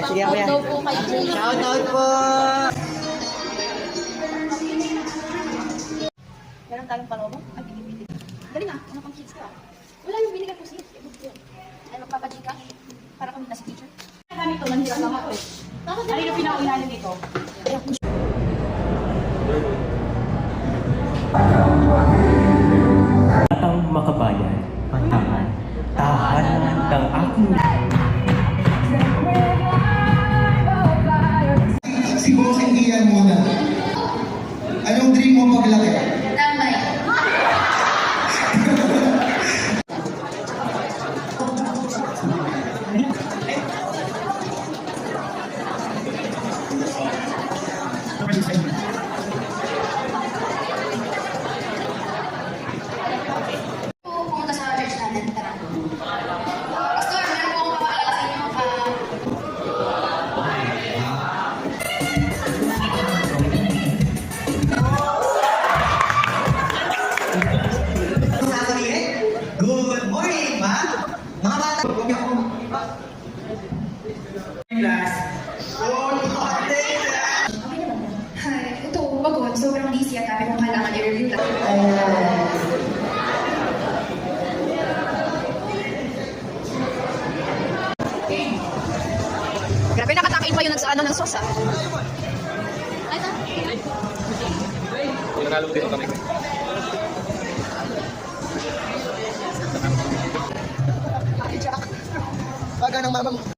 Sige, kuya. Shoutout daw po kay Jay. Shoutout po. Meron tayong palobo. Ay, pinipili. Dali na. Ano pang kids ka? Wala yung binigay ko siya. Ay, magpapajika. Para kami na si teacher. Kami ito, nandiyan lang ako eh. Ano yung pinaunahan dito? Batang makabayan, pantangan, tahanan ng aking Si Bossing Ian muna. Anong dream mo paglaki? Tambay. Pumunta sa church natin. Tara. Pastor, meron po akong papaalala sa inyo. Good morning, ma. Mga bata. Class. Good morning. Hi, ito, pagod. Sobrang busy at kami kung kailangan i-review lang. Grabe, nakatakain pa yun ng sauce ah. Ay, ito. Nangalong dito kami. Baga ng mama mo.